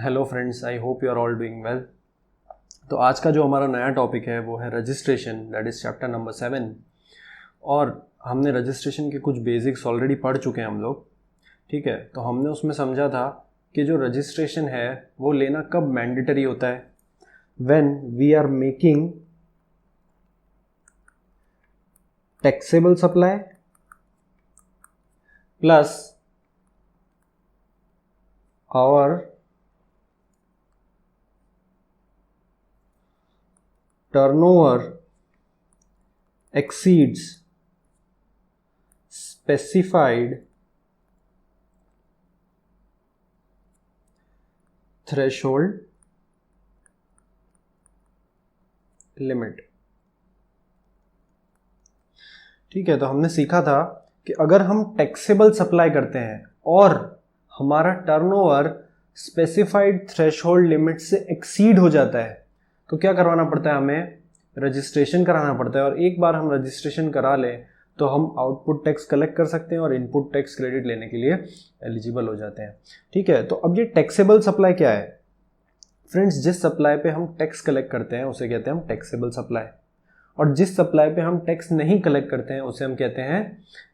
Hello friends, I hope you are all doing well. तो आज का जो हमारा नया टॉपिक है वो है registration, that is chapter number 7। और हमने रजिस्ट्रेशन के कुछ बेसिक्स ऑलरेडी पढ़ चुके हैं हम लोग। ठीक है, तो हमने उसमें समझा था कि जो रजिस्ट्रेशन है वो लेना कब मैंडेटरी होता है, when we are making taxable supply plus our turnover exceeds specified threshold limit। ठीक है, तो हमने सीखा था कि अगर हम टैक्सेबल सप्लाई करते हैं और हमारा टर्नओवर स्पेसिफाइड थ्रेशोल्ड लिमिट से एक्सीड हो जाता है तो क्या करवाना पड़ता है, हमें रजिस्ट्रेशन कराना पड़ता है। और एक बार हम रजिस्ट्रेशन करा लें तो हम आउटपुट टैक्स कलेक्ट कर सकते हैं और इनपुट टैक्स क्रेडिट लेने के लिए एलिजिबल हो जाते हैं। ठीक है, तो अब ये टैक्सेबल सप्लाई क्या है फ्रेंड्स? जिस सप्लाई पे हम टैक्स कलेक्ट करते हैं उसे कहते हैं हम टैक्सेबल सप्लाई, और जिस सप्लाई पे हम टैक्स नहीं कलेक्ट करते हैं उसे हम कहते हैं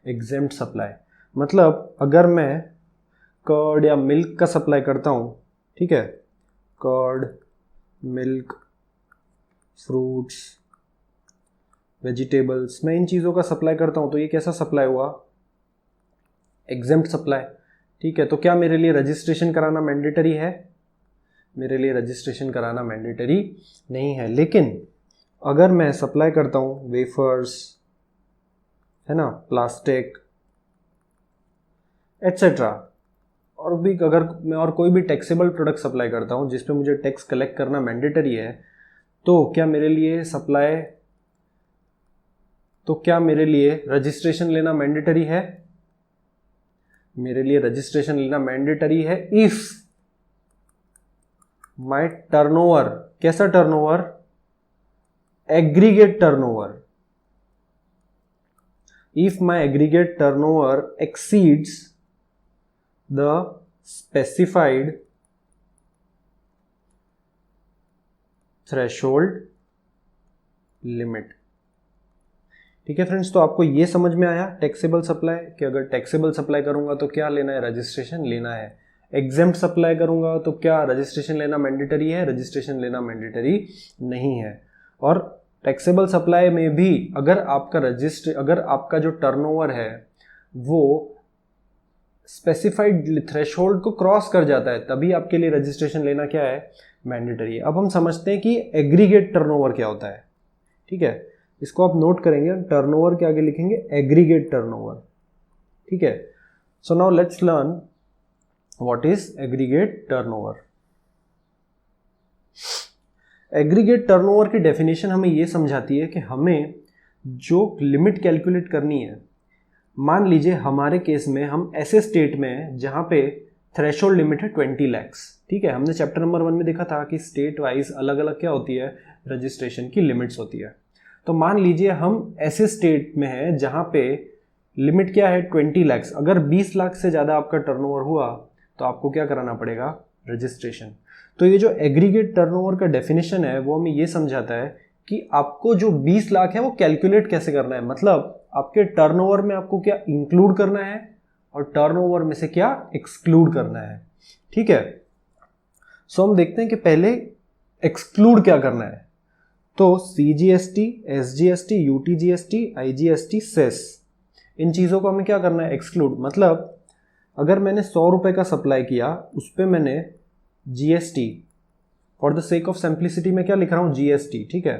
एग्जेम्प्ट सप्लाई। मतलब अगर मैं कर्ड या मिल्क का सप्लाई करता हूँ, ठीक है, कर्ड, मिल्क, फ्रूट्स, वेजिटेबल्स, मैं इन चीज़ों का सप्लाई करता हूँ तो ये कैसा सप्लाई हुआ? Exempt supply. ठीक है, तो क्या मेरे लिए रजिस्ट्रेशन कराना मैंडेटरी है? मेरे लिए रजिस्ट्रेशन कराना मैंडेटरी नहीं है। लेकिन अगर मैं सप्लाई करता हूँ वेफर्स, है ना, प्लास्टिक एट्सेट्रा, और भी अगर मैं और कोई भी टैक्सेबल प्रोडक्ट सप्लाई करता हूँ जिस पे मुझे टैक्स कलेक्ट करना मैंडेटरी है, तो क्या मेरे लिए रजिस्ट्रेशन लेना मैंडेटरी है? मेरे लिए रजिस्ट्रेशन लेना मैंडेटरी है इफ माय टर्नओवर, कैसा turnover? Aggregate turnover. If my aggregate turnover exceeds the specified threshold limit। ठीक है फ्रेंड्स, तो आपको ये समझ में आया टैक्सेबल सप्लाई कि अगर टैक्सेबल सप्लाई करूंगा तो क्या लेना है? रजिस्ट्रेशन लेना है। एग्जेम्प्ट सप्लाई करूंगा तो क्या रजिस्ट्रेशन लेना मैंडेटरी है? रजिस्ट्रेशन लेना मैंडेटरी नहीं है। और टैक्सेबल सप्लाई में भी अगर आपका जो टर्नओवर है वो स्पेसिफाइड थ्रेशोल्ड को क्रॉस कर जाता है तभी आपके लिए रजिस्ट्रेशन लेना क्या है? मैंडेटरी है। अब हम समझते हैं कि एग्रीगेट टर्नओवर क्या होता है। ठीक है, इसको आप नोट करेंगे, टर्नओवर के आगे लिखेंगे एग्रीगेट टर्नओवर। ठीक है, so now let's learn what is aggregate turnover. Aggregate turnover की डेफिनेशन हमें यह समझाती है कि हमें जो लिमिट कैलकुलेट करनी है, मान लीजिए हमारे केस में हम ऐसे स्टेट में हैं जहां पे थ्रेशोल्ड लिमिट है 20 lakhs। ठीक है, हमने चैप्टर नंबर 1 में देखा था कि स्टेट वाइज अलग अलग क्या होती है, रजिस्ट्रेशन की लिमिट्स होती है। तो मान लीजिए हम ऐसे स्टेट में हैं जहां पे लिमिट क्या है? 20 lakhs। अगर 20 लाख से ज़्यादा आपका टर्नओवर हुआ तो आपको क्या कराना पड़ेगा? रजिस्ट्रेशन। तो ये जो एग्रीगेट टर्नओवर का डेफिनेशन है वो हमें ये समझाता है कि आपको जो 20 लाख है वो कैलकुलेट कैसे करना है। मतलब आपके टर्नओवर में आपको क्या इंक्लूड करना है और टर्नओवर में से क्या एक्सक्लूड करना है। ठीक है, सो हम देखते हैं कि पहले एक्सक्लूड क्या करना है। तो CGST, SGST, UTGST, IGST, cess, इन चीज़ों को हमें क्या करना है? एक्सक्लूड। मतलब अगर मैंने 100 रुपये का सप्लाई किया, उस पर मैंने GST, for the sake of simplicity में क्या लिख रहा हूँ? GST। ठीक है,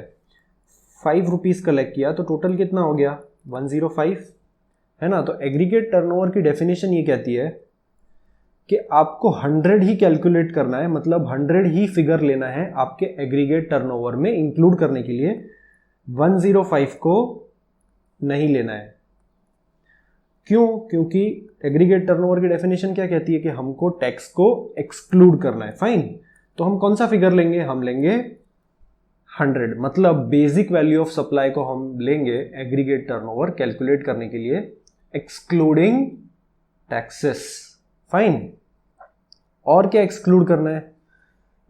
5 रुपीज़ कलेक्ट किया तो टोटल कितना हो गया? 105, है ना। तो एग्रीगेट टर्नओवर की डेफिनेशन ये कहती है कि आपको 100 ही कैलकुलेट करना है, मतलब 100 ही फिगर लेना है आपके एग्रीगेट टर्नओवर में इंक्लूड करने के लिए, 105 को नहीं लेना है। क्यों? क्योंकि एग्रीगेट टर्नओवर की डेफिनेशन क्या कहती है कि हमको टैक्स को एक्सक्लूड करना है। फाइन, तो हम कौन सा फिगर लेंगे? हम लेंगे 100, मतलब बेसिक वैल्यू ऑफ सप्लाई को हम लेंगे एग्रीगेट टर्नओवर कैलकुलेट करने के लिए, एक्सक्लूडिंग टैक्सेस। फाइन, और क्या एक्सक्लूड करना है?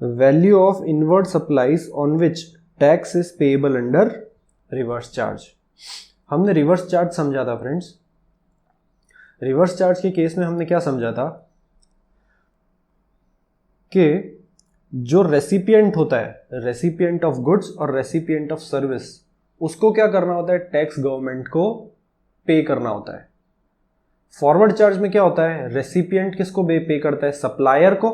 Value of inward supplies on which tax is payable under reverse charge. हमने रिवर्स चार्ज समझा था फ्रेंड्स। रिवर्स चार्ज के केस में हमने क्या समझा था कि जो रेसिपिएंट होता है, रेसिपिएंट ऑफ गुड्स और रेसिपिएंट ऑफ सर्विस, उसको क्या करना होता है, टैक्स गवर्नमेंट को पे करना होता है। फॉरवर्ड चार्ज में क्या होता है, रेसिपिएंट किसको पे करता है, सप्लायर को,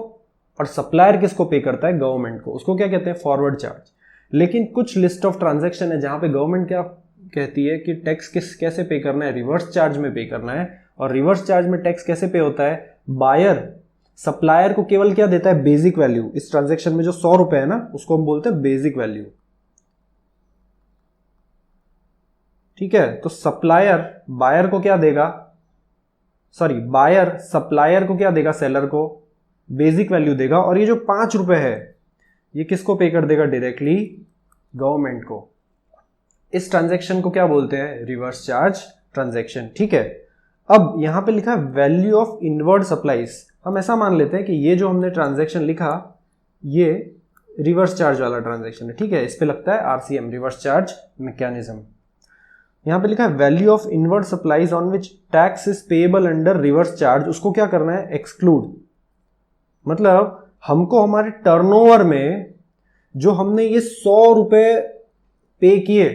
और सप्लायर किसको पे करता है, गवर्नमेंट को। उसको क्या कहते हैं, फॉरवर्ड चार्ज। लेकिन कुछ लिस्ट ऑफ ट्रांजैक्शन है जहां पे गवर्नमेंट क्या कहती है कि टैक्स कैसे पे करना है, रिवर्स चार्ज में पे करना है। और रिवर्स चार्ज में टैक्स कैसे पे होता है, बायर सप्लायर को केवल क्या देता है, बेसिक वैल्यू। इस ट्रांजैक्शन में जो 100 रुपए है ना, उसको हम बोलते हैं बेसिक वैल्यू। ठीक है, तो सप्लायर बायर को क्या देगा, सॉरी बायर सप्लायर को क्या देगा, सेलर को बेसिक वैल्यू देगा। और ये जो 5 रुपए है ये किसको पे कर देगा, डायरेक्टली गवर्नमेंट को। इस ट्रांजैक्शन को क्या बोलते हैं, रिवर्स चार्ज ट्रांजैक्शन। ठीक है, अब यहां पे लिखा है वैल्यू ऑफ इनवर्ड सप्लाईज। हम ऐसा मान लेते हैं कि ये जो हमने ट्रांजैक्शन लिखा ये रिवर्स चार्ज वाला ट्रांजैक्शन है। ठीक है, इस पे लगता है आरसीएम, रिवर्स चार्ज मैकेनिज्म। यहां पे लिखा है value of inward supplies on which tax is payable under reverse charge. उसको क्या करना है, एक्सक्लूड। मतलब हमको हमारे टर्नओवर में जो हमने ये 100 रुपए पे किए,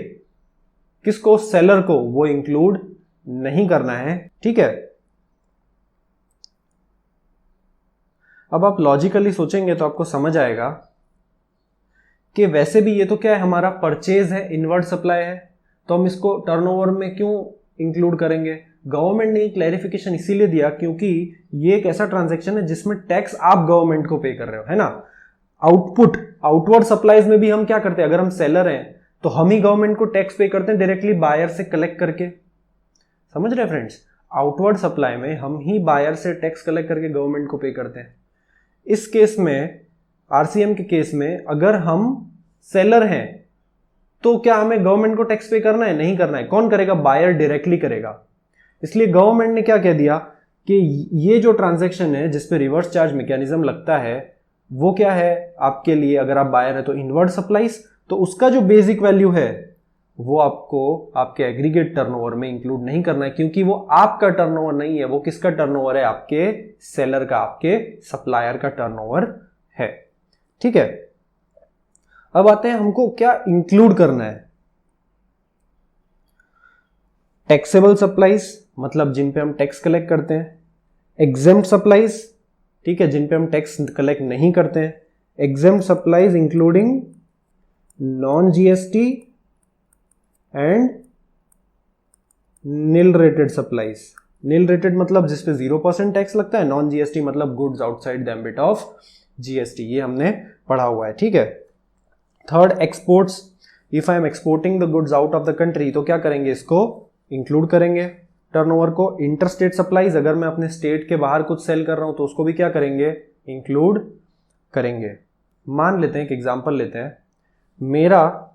किसको, सेलर को, वो इंक्लूड नहीं करना है। ठीक है, अब आप लॉजिकली सोचेंगे तो आपको समझ आएगा कि वैसे भी ये तो क्या है, हमारा परचेज है, इनवर्ड सप्लाई है, तो हम इसको टर्नओवर में क्यों इंक्लूड करेंगे। गवर्नमेंट ने क्लैरिफिकेशन इसीलिए दिया क्योंकि ये एक ऐसा ट्रांजैक्शन है जिसमें टैक्स आप गवर्नमेंट को पे कर रहे हो, है ना। आउटपुट, आउटवर्ड सप्लाईज में भी हम क्या करते हैं, अगर हम सेलर हैं तो हम ही गवर्नमेंट को टैक्स पे करते हैं डायरेक्टली बायर से कलेक्ट करके। समझ रहे फ्रेंड्स, आउटवर्ड सप्लाई में हम ही बायर से टैक्स कलेक्ट करके गवर्नमेंट को पे करते हैं। इस केस में, आरसीएम के केस में, अगर हम सेलर हैं तो क्या हमें गवर्नमेंट को टैक्स पे करना है, नहीं करना है। कौन करेगा, बायर डायरेक्टली करेगा। इसलिए गवर्नमेंट ने क्या कह दिया कि ये जो ट्रांजैक्शन है जिसपे रिवर्स चार्ज मैकेनिज्म लगता है वो क्या है आपके लिए, अगर आप बायर है तो इनवर्ड सप्लाईज, तो उसका जो बेसिक वैल्यू है वो आपको आपके एग्रीगेट टर्नओवर में इंक्लूड नहीं करना है, क्योंकि वो आपका टर्नओवर नहीं है, वो किसका टर्नओवर है, आपके सेलर का, आपके सप्लायर का टर्नओवर है। ठीक है, अब आते हैं हमको क्या इंक्लूड करना है। टैक्सेबल सप्लाईज, मतलब जिन पे हम टैक्स कलेक्ट करते हैं। एग्जेम्प्ट सप्लाईज, ठीक है, जिन पे हम टैक्स कलेक्ट नहीं करते हैं। Exempt supplies including non GST and nil rated supplies. Nil rated मतलब जिसपे 0% टैक्स लगता है, नॉन जीएसटी मतलब goods outside the ambit of GST. ये हमने पढ़ा हुआ है। ठीक है, third, exports. If I am exporting the goods out of the country तो क्या करेंगे, इसको इंक्लूड करेंगे टर्नओवर को। इंटरस्टेट सप्लाईज, अगर मैं अपने स्टेट के बाहर कुछ सेल कर रहा हूं तो उसको भी क्या करेंगे, इंक्लूड करेंगे। मान लेते हैं, एक एग्जांपल लेते हैं, मेरा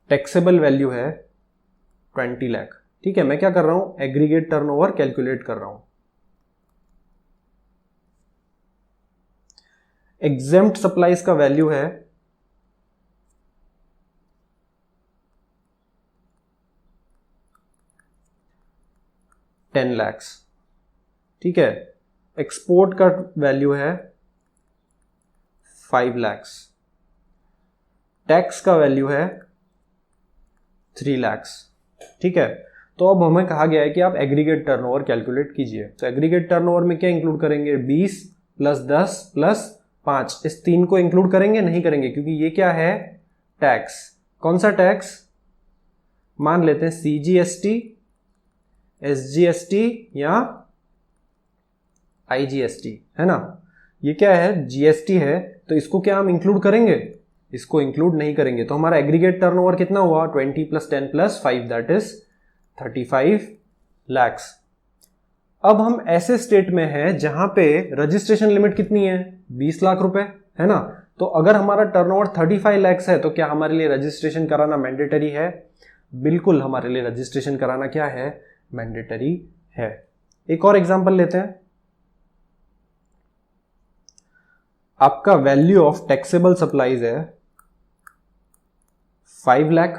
टैक्सेबल वैल्यू है 20 लाख। ठीक है, मैं क्या कर रहा हूं, एग्रीगेट टर्नओवर कैलकुलेट कर रहा हूं। एग्जेम्प्ट सप्लाईज का वैल्यू है 10 लाख। ठीक है, एक्सपोर्ट का वैल्यू है 5 लाख। टैक्स का वैल्यू है 3 लाख। ठीक है, तो अब हमें कहा गया है कि आप एग्रीगेट टर्नओवर कैलकुलेट कीजिए। तो एग्रीगेट टर्नओवर में क्या इंक्लूड करेंगे, 20 + 10 + 5, इस 3 को इंक्लूड करेंगे, नहीं करेंगे, क्योंकि ये क्या है, टैक्स। कौन सा टैक्स, मान लेते हैं सीजीएसटी, एसजीएसटी या आईजीएसटी, है ना। ये क्या है, जीएसटी है, तो इसको क्या हम इंक्लूड करेंगे, इसको इंक्लूड नहीं करेंगे। तो हमारा एग्रीगेट टर्नओवर कितना हुआ, 20 + 10 + 5, दैट इज 35 लाख। अब हम ऐसे स्टेट में हैं जहां पे रजिस्ट्रेशन लिमिट कितनी है, 20 लाख रुपए, है ना। तो अगर हमारा टर्नओवर 35 लाख है तो क्या हमारे लिए रजिस्ट्रेशन कराना मैंडेटरी है, बिल्कुल हमारे लिए रजिस्ट्रेशन कराना क्या है, मैंडेटरी है। एक और एग्जांपल लेते हैं। आपका वैल्यू ऑफ टैक्सेबल सप्लाईज है 5 लाख,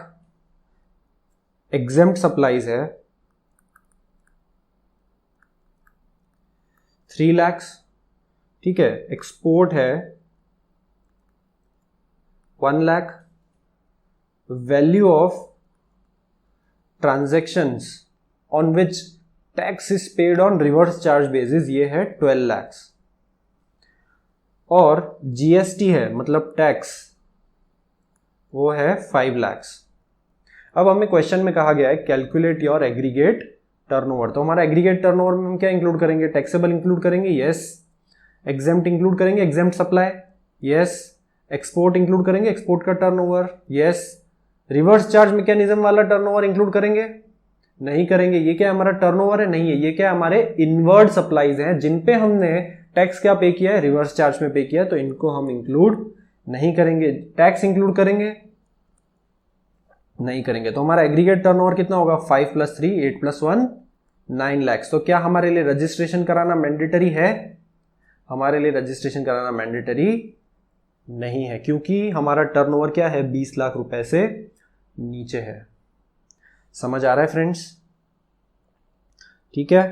एग्जेम्प्ट सप्लाईज है 3 लाख, ठीक है, एक्सपोर्ट है 1 lakh, value of transactions on which tax is paid on reverse charge basis ये है 12 लाख, और जीएसटी है मतलब टैक्स वो है 5 लाख। अब हमें क्वेश्चन में कहा गया है कैलकुलेट योर एग्रीगेट टर्नओवर। तो हमारा एग्रीगेट टर्नओवर में हम क्या इंक्लूड करेंगे? टैक्सेबल इंक्लूड करेंगे, यस। एग्जेम्प्ट इंक्लूड करेंगे, exempt supply, yes. Export include करेंगे, एक्सपोर्ट का turnover, yes. Reverse charge mechanism वाला टर्नओवर इंक्लूड करेंगे? नहीं करेंगे। ये क्या हमारा टर्नओवर है? नहीं है। ये क्या हमारे इनवर्ड सप्लाईज हैं जिन पे हमने टैक्स क्या पे किया है? रिवर्स चार्ज में पे किया है, तो इनको हम इंक्लूड नहीं करेंगे। टैक्स इंक्लूड करेंगे? नहीं करेंगे। तो हमारा एग्रीगेट टर्नओवर कितना होगा? 5 + 3 8 + 1 9 लाख। तो क्या हमारे लिए रजिस्ट्रेशन कराना मैंडेटरी है? हमारे लिए रजिस्ट्रेशन कराना मैंडेटरी नहीं है, क्योंकि हमारा टर्नओवर क्या है? 20 लाख रुपए से नीचे है। समझ आ रहा है फ्रेंड्स? ठीक है,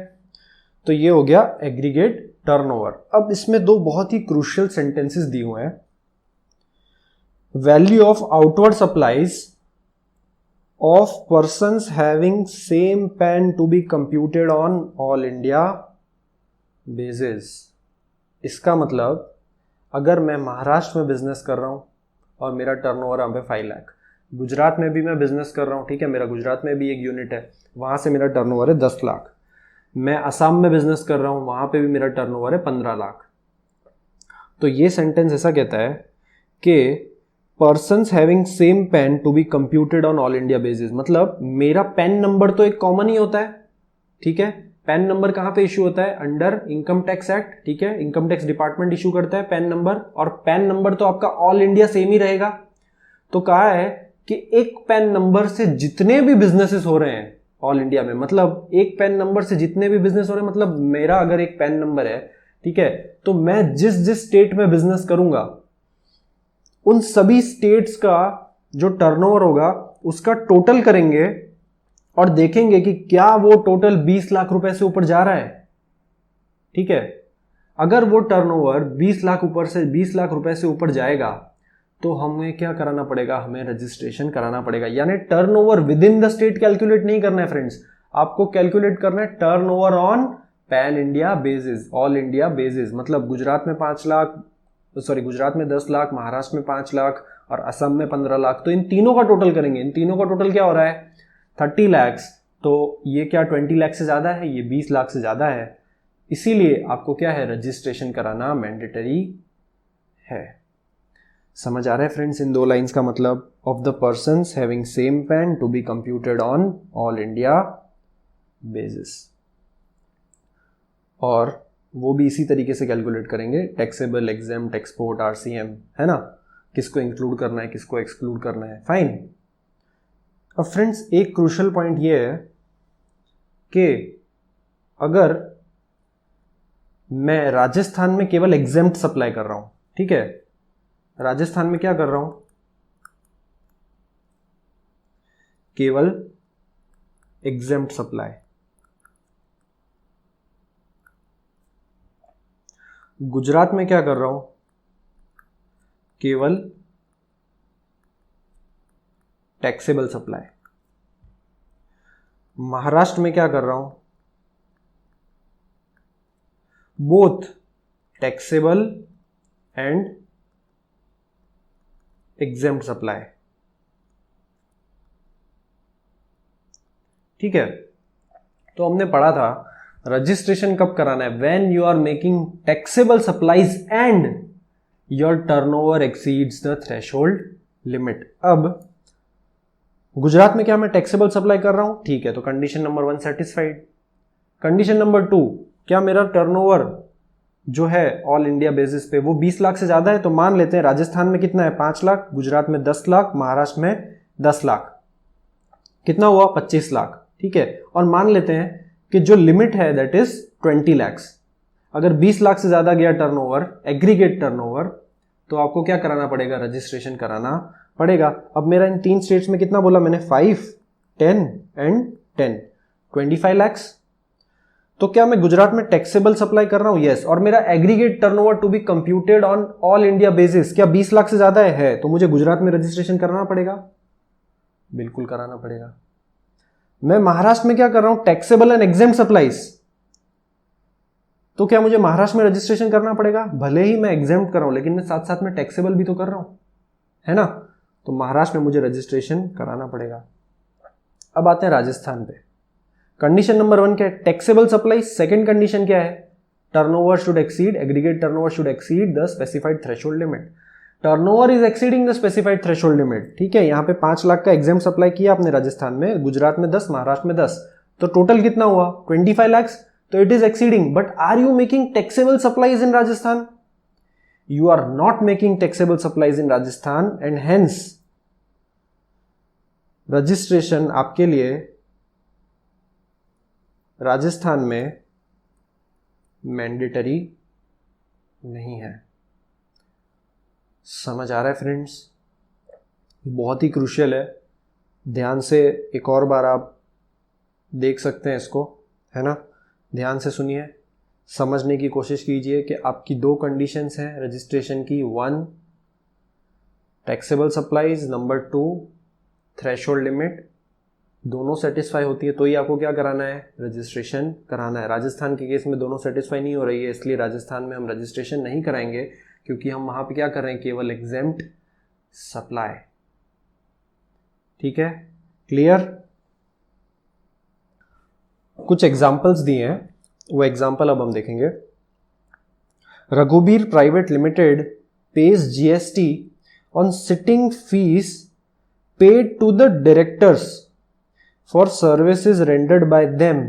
तो ये हो गया एग्रीगेट टर्नओवर। अब इसमें दो बहुत ही क्रूशियल सेंटेंसेस दिए हुए हैं। Value of outward supplies of persons having same PAN to be computed on all India basis. इसका मतलब अगर मैं महाराष्ट्र में बिजनेस कर रहा हूं और मेरा टर्नओवर यहाँ पे 5 लाख, गुजरात में भी मैं बिजनेस कर रहा हूं, ठीक है, मेरा गुजरात में भी एक यूनिट है, वहां से मेरा टर्नओवर है 10 लाख। मैं असम में बिजनेस कर रहा हूं, वहां पे भी मेरा टर्नओवर है 15 लाख। तो ये सेंटेंस ऐसा कहता है कि persons having same PAN to be computed on all India basis, मतलब मेरा पैन नंबर तो एक कॉमन ही होता है, ठीक है। पैन नंबर कहां पे इशू होता है? अंडर इनकम टैक्स एक्ट, ठीक है, इनकम टैक्स डिपार्टमेंट इशू करता है पैन नंबर, और पैन नंबर तो आपका ऑल इंडिया सेम ही रहेगा। तो कहा है कि एक पैन नंबर से जितने भी बिजनेसेस हो रहे हैं ऑल इंडिया में, मतलब एक पैन नंबर से जितने भी बिजनेस हो रहे हैं, मतलब मेरा अगर एक पैन नंबर है, ठीक है, तो मैं जिस जिस स्टेट में बिजनेस करूंगा उन सभी स्टेट्स का जो टर्नओवर होगा उसका टोटल करेंगे और देखेंगे कि क्या वो टोटल 20 लाख रुपए से ऊपर जा रहा है, ठीक है। अगर वो टर्नओवर 20 लाख रुपए से ऊपर जाएगा तो हमें क्या कराना पड़ेगा? हमें रजिस्ट्रेशन कराना पड़ेगा। यानी turnover with in the state calculate नहीं करना है फ्रेंड्स, आपको कैलकुलेट करना है turnover on pan India basis, all India basis. मतलब गुजरात में 10 लाख, महाराष्ट्र में 5 लाख और असम में 15 लाख, तो इन तीनों का टोटल करेंगे। इन तीनों का टोटल क्या हो रहा है? 30 लाख। तो ये क्या 20 लाख से ज्यादा है? ये 20 लाख से ज्यादा है। इसीलिए आपको क्या है? रजिस्ट्रेशन कराना मैंडेटरी है। समझ आ रहा है फ्रेंड्स इन दो लाइंस का मतलब? Of the persons having same PAN to be computed on all India basis, और वो भी इसी तरीके से कैलकुलेट करेंगे, टैक्सेबल, एग्जेम्प्ट, एक्सपोर्ट, आरसीएम, है ना, किसको इंक्लूड करना है, किसको एक्सक्लूड करना है। फाइन। अब फ्रेंड्स एक क्रूशियल पॉइंट ये है कि अगर मैं राजस्थान में केवल एग्जेम्प्ट सप्लाई कर रहा हूं, ठीक है, राजस्थान में क्या कर रहा हूं? केवल एग्जेम्प्ट सप्लाई। गुजरात में क्या कर रहा हूं? केवल टैक्सेबल सप्लाई। महाराष्ट्र में क्या कर रहा हूं? Both taxable and exempt supply, ठीक है। तो हमने पढ़ा था रजिस्ट्रेशन कब कराना है? When you are making taxable supplies and your turnover exceeds the threshold limit. अब गुजरात में क्या मैं टैक्सेबल सप्लाई कर रहा हूं, ठीक है, तो condition number 1 satisfied. Condition number 2, क्या मेरा टर्नओवर जो है ऑल इंडिया बेसिस पे वो 20 लाख से ज्यादा है? तो मान लेते हैं राजस्थान में कितना है? 5 लाख, गुजरात में 10 लाख, महाराष्ट्र में 10 लाख, कितना हुआ? 25 लाख, ठीक है। और मान लेते हैं कि जो लिमिट है दैट इज 20 lakhs। अगर 20 लाख से ज्यादा गया टर्नओवर, एग्रीगेट टर्नओवर, तो आपको क्या कराना पड़ेगा, रजिस्ट्रेशन कराना पड़ेगा। अब मेरा इन 3 स्टेट्स में कितना बोला मैंने, 5, 10 एंड 10, 25 lakhs। तो क्या मैं गुजरात में टैक्सेबल सप्लाई कर रहा हूं? यस। और मेरा aggregate turnover to be computed on all India basis क्या 20 लाख से ज्यादा है? तो मुझे गुजरात में रजिस्ट्रेशन कराना पड़ेगा, बिल्कुल कराना पड़ेगा। मैं महाराष्ट्र में क्या कर रहा हूं, टैक्सेबल एंड एग्जेम्प्ट सप्लाईज, तो क्या मुझे महाराष्ट्र में रजिस्ट्रेशन करना पड़ेगा? भले ही मैं एग्जेम्प्ट कर रहा हूं लेकिन मैं साथ साथ में टैक्सेबल भी तो कर रहा हूं, है ना। तो महाराष्ट्र में मुझे रजिस्ट्रेशन कराना पड़ेगा। अब आते हैं राजस्थान पे। कंडीशन नंबर 1 क्या है, टैक्सेबल सप्लाई। सेकंड कंडीशन क्या है, turnover should exceed, aggregate turnover should exceed the specified threshold limit. Turnover is exceeding the specified threshold limit, ठीक है। यहां पे 5 लाख का एग्जाम सप्लाई किया आपने राजस्थान में, गुजरात में 10, महाराष्ट्र में 10, तो टोटल कितना हुआ, 25 lakhs। तो it is exceeding, but are you making taxable supplies in Rajasthan? You are not making taxable supplies in Rajasthan and hence registration आपके लिए राजस्थान में मैंडेटरी नहीं है। समझ आ रहा है फ्रेंड्स? बहुत ही क्रूशियल है, ध्यान से एक और बार आप देख सकते हैं इसको, है ना। ध्यान से सुनिए, समझने की कोशिश कीजिए कि आपकी 2 कंडीशंस हैं रजिस्ट्रेशन की। 1 taxable supplies, number 2 threshold limit. दोनों सेटिस्फाई होती है तो ही आपको क्या कराना है, रजिस्ट्रेशन कराना है। राजस्थान के केस में दोनों सेटिस्फाई नहीं हो रही है, इसलिए राजस्थान में हम रजिस्ट्रेशन नहीं कराएंगे, क्योंकि हम वहां पे क्या कर रहे हैं, केवल एग्जेम्प्ट सप्लाई। ठीक है, क्लियर। कुछ एग्जांपल्स दिए हैं, वो एग्जांपल अब हम देखेंगे। Raghubir Private Limited pays GST on sitting fees paid to the directors for services rendered by them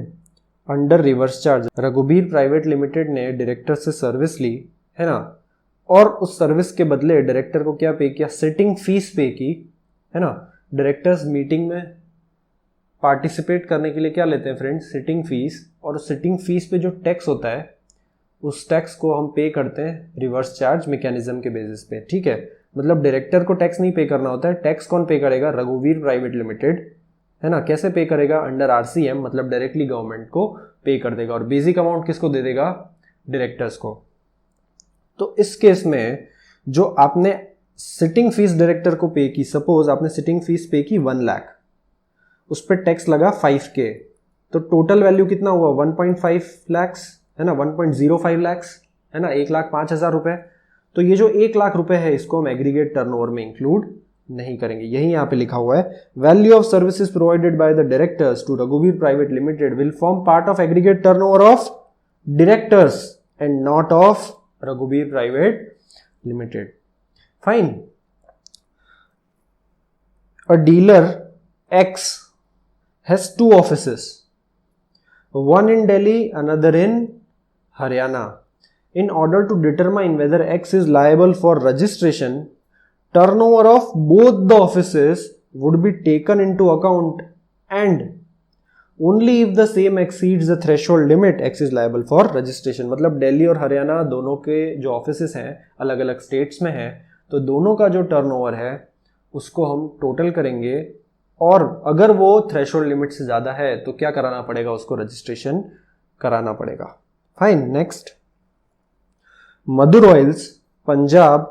under reverse charge. Raghubir Private Limited ने डायरेक्टर से सर्विस ली, है ना, और उस सर्विस के बदले डायरेक्टर को क्या पे किया, सिटिंग फीस पे की, है ना। डायरेक्टर्स मीटिंग में पार्टिसिपेट करने के लिए क्या लेते हैं फ्रेंड्स, सिटिंग फीस। और उस सिटिंग फीस पे जो टैक्स होता है, उस टैक्स को हम पे करते हैं रिवर्स चार्ज मैकेनिज्म के बेसिस पे, ठीक है। मतलब डायरेक्टर को टैक्स नहीं पे करना होता है, टैक्स कौन पे करेगा, रघुवीर प्राइवेट लिमिटेड, है ना। कैसे पे करेगा, अंडर आरसीएम, मतलब डायरेक्टली गवर्नमेंट को पे कर देगा, और बेसिक अमाउंट किसको दे देगा, डायरेक्टर्स को। तो इस केस में जो आपने सिटिंग फीस डायरेक्टर को पे की, सपोज आपने सिटिंग फीस पे की 1 लाख, उस पर टैक्स लगा 5K, तो टोटल वैल्यू कितना हुआ 1.5 lakhs, है ना, 1.05 lakhs, है ना, 1,05,000 रुपए। तो ये जो 1 लाख रुपए है इसको हम एग्रीगेट टर्नओवर में इंक्लूड नहीं करेंगे। यही यहाँ पे लिखा हुआ है, value of services provided by the directors to रघुवीर private limited will form part of aggregate turnover of directors and not of रघुवीर private limited. Fine. A dealer X has 2 offices, one in Delhi, another in Haryana. In order to determine whether X is liable for registration, turnover of both the offices would be taken into account, and only if the same exceeds the threshold limit, X is liable for registration. मतलब दिल्ली और हरियाणा दोनों के जो offices हैं अलग अलग states में हैं, तो दोनों का जो टर्नओवर है उसको हम टोटल करेंगे, और अगर वो थ्रेशोल्ड लिमिट से ज़्यादा है तो क्या कराना पड़ेगा, उसको रजिस्ट्रेशन कराना पड़ेगा। Fine. Next, Madhur oils Punjab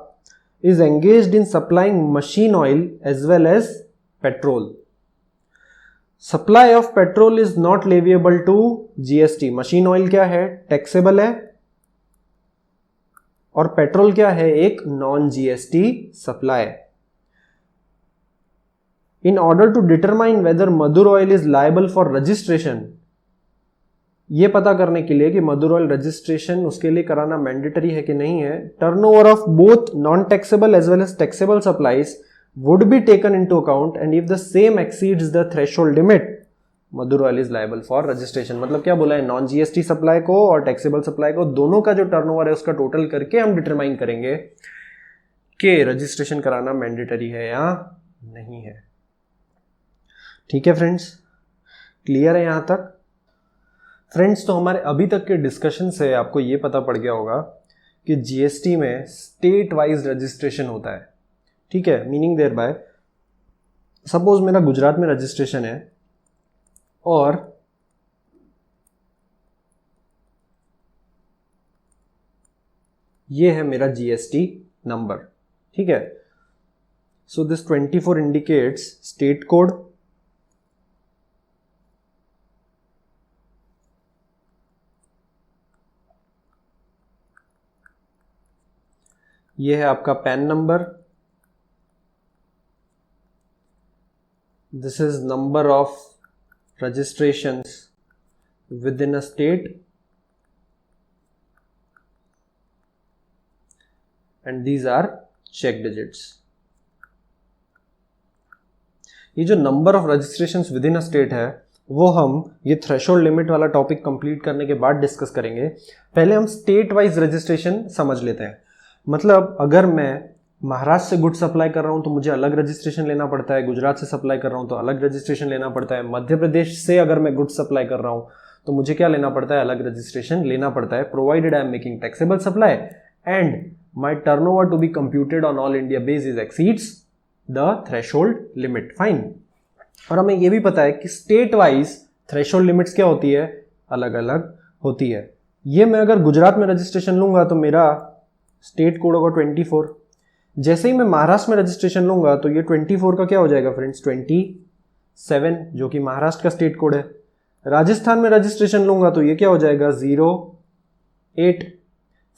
is engaged in supplying machine oil as well as petrol. Supply of petrol is not leviable to GST. machine oil क्या है, टैक्सेबल है, और पेट्रोल क्या है, एक non GST supply. In order to determine whether Madhur oil is liable for registration, ये पता करने के लिए कि मधुर ऑयल रजिस्ट्रेशन उसके लिए कराना मैंडेटरी है कि नहीं है, turnover of both non taxable as well as taxable supplies would be taken into account, and if the same exceeds the threshold limit, Madhur Oil is liable for registration. मतलब क्या बोला है, नॉन जीएसटी सप्लाई को और taxable supply को, दोनों का जो टर्नओवर है उसका टोटल करके हम डिटरमाइन करेंगे कि रजिस्ट्रेशन कराना मैंडेटरी है या नहीं है। ठीक है फ्रेंड्स, क्लियर है यहां तक। फ्रेंड्स, तो हमारे अभी तक के डिस्कशन से आपको ये पता पड़ गया होगा कि जीएसटी में स्टेट वाइज रजिस्ट्रेशन होता है। ठीक है, मीनिंग देयर बाय सपोज मेरा गुजरात में रजिस्ट्रेशन है और ये है मेरा जीएसटी नंबर। ठीक है, so this 24 indicates state code, ये है आपका PAN number, this is number of registrations within a state and these are check digits. ये जो number of registrations within a state है वो हम ये थ्रेशोल्ड लिमिट वाला टॉपिक कंप्लीट करने के बाद डिस्कस करेंगे। पहले हम स्टेट वाइज रजिस्ट्रेशन समझ लेते हैं। मतलब अगर मैं महाराष्ट्र से गुड्स सप्लाई कर रहा हूं तो मुझे अलग रजिस्ट्रेशन लेना पड़ता है, गुजरात से सप्लाई कर रहा हूं तो अलग रजिस्ट्रेशन लेना पड़ता है, मध्य प्रदेश से अगर मैं गुड्स सप्लाई कर रहा हूं तो मुझे क्या लेना पड़ता है, अलग रजिस्ट्रेशन लेना पड़ता है, provided I am making taxable supply and my turnover to be computed on all India basis exceeds the threshold limit. Fine. और हमें यह भी पता है कि स्टेट वाइज थ्रेशोल्ड लिमिट्स क्या होती है, अलग अलग होती है। ये मैं अगर गुजरात में रजिस्ट्रेशन लूंगा तो मेरा स्टेट कोड होगा 24। जैसे ही मैं महाराष्ट्र में रजिस्ट्रेशन लूंगा तो ये 24 का क्या हो जाएगा फ्रेंड्स, 27, जो कि महाराष्ट्र का स्टेट कोड है। राजस्थान में रजिस्ट्रेशन लूंगा तो ये क्या हो जाएगा, 08।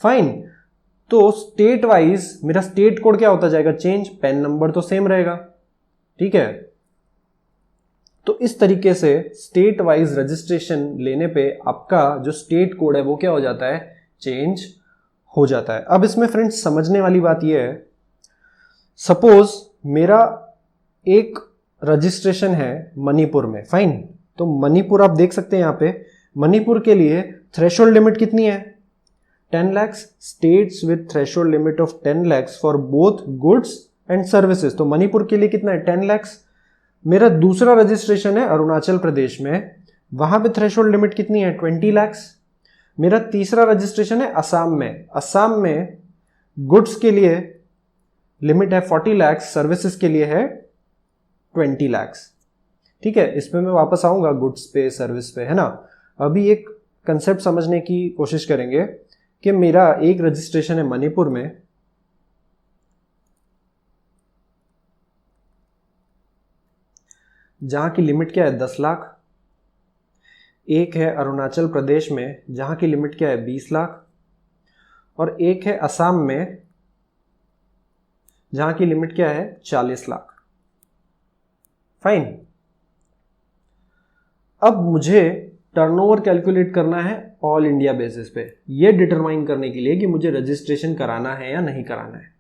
फाइन। तो स्टेट वाइज मेरा स्टेट कोड क्या होता जाएगा, चेंज, पैन नंबर तो सेम रहेगा। ठीक है, तो इस तरीके से स्टेट वाइज रजिस्ट्रेशन लेने पे आपका जो स्टेट कोड है वो क्या हो जाता है, चेंज हो जाता है। अब इसमें फ्रेंड्स समझने वाली बात यह है, सपोज मेरा एक रजिस्ट्रेशन है मणिपुर में। फाइन। तो मणिपुर आप देख सकते हैं यहां पे, मणिपुर के लिए थ्रेशोल्ड लिमिट कितनी है, 10 lakhs। States with threshold limit of 10 lakhs for both goods and services. तो मणिपुर के लिए कितना है, 10 lakhs। मेरा दूसरा रजिस्ट्रेशन है अरुणाचल प्रदेश में, वहां पे थ्रेशोल्ड लिमिट कितनी है, 20 lakhs। मेरा तीसरा रजिस्ट्रेशन है असम में, असम में गुड्स के लिए लिमिट है 40 lakhs, सर्विसेज के लिए है 20 lakhs। ठीक है, इस पे मैं वापस आऊंगा, गुड्स पे सर्विस पे, है ना। अभी एक कंसेप्ट समझने की कोशिश करेंगे कि मेरा एक रजिस्ट्रेशन है मणिपुर में, जहां की लिमिट क्या है, 10 लाख। एक है अरुणाचल प्रदेश में जहां की लिमिट क्या है, 20 लाख। और एक है असम में जहां की लिमिट क्या है, 40 लाख। फाइन। अब मुझे टर्नओवर कैलकुलेट करना है ऑल इंडिया बेसिस पे, ये डिटरमाइन करने के लिए कि मुझे रजिस्ट्रेशन कराना है या नहीं कराना है।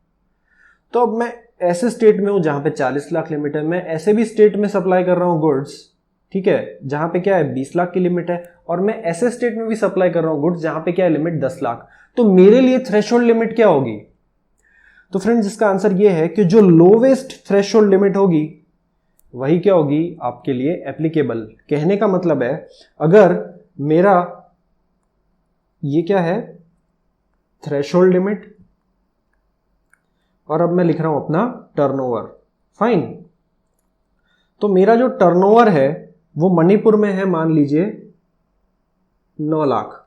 तो अब मैं ऐसे स्टेट में हूं जहां पे 40 लाख लिमिट है, मैं ऐसे भी स्टेट में सप्लाई कर रहा हूं गुड्स, ठीक है, जहां पे क्या है 20 लाख की लिमिट है, और मैं ऐसे स्टेट में भी सप्लाई कर रहा हूं गुड्स जहां पे क्या है लिमिट 10 लाख। तो मेरे लिए थ्रेशोल्ड लिमिट क्या होगी? तो फ्रेंड्स इसका आंसर ये है कि जो लोवेस्ट थ्रेशोल्ड लिमिट होगी वही क्या होगी आपके लिए एप्लीकेबल। कहने का मतलब है अगर मेरा ये क्या है थ्रेशोल्ड लिमिट, और अब मैं लिख रहा हूं अपना टर्नओवर। फाइन। तो मेरा जो टर्नओवर है वो मणिपुर में है मान लीजिए 9 लाख,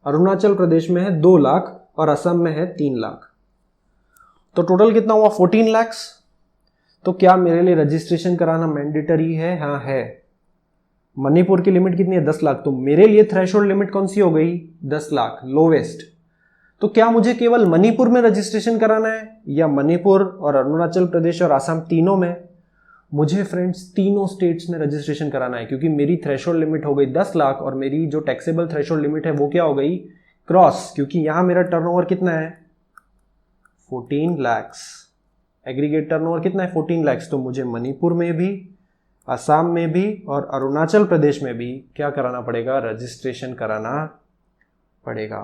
अरुणाचल प्रदेश में है 2 लाख और असम में है 3 लाख। तो टोटल कितना हुआ 14 lakhs। तो क्या मेरे लिए रजिस्ट्रेशन कराना मैंडेटरी है? हाँ है। मणिपुर की लिमिट कितनी है 10 लाख, तो मेरे लिए थ्रेशोल्ड लिमिट कौन सी हो गई 10 लाख, लोवेस्ट। तो क्या मुझे केवल मणिपुर में रजिस्ट्रेशन कराना है या मणिपुर और अरुणाचल प्रदेश और असम तीनों में? मुझे फ्रेंड्स तीनों स्टेट्स में रजिस्ट्रेशन कराना है, क्योंकि मेरी थ्रेशोल्ड लिमिट हो गई 10 लाख और मेरी जो टैक्सेबल थ्रेशोल्ड लिमिट है वो क्या हो गई क्रॉस, क्योंकि यहां मेरा टर्नओवर कितना है 14 lakhs। एग्रीगेट टर्नओवर कितना है 14 lakhs। तो मुझे मणिपुर में भी, असम में भी और अरुणाचल प्रदेश में भी क्या कराना पड़ेगा, रजिस्ट्रेशन कराना पड़ेगा।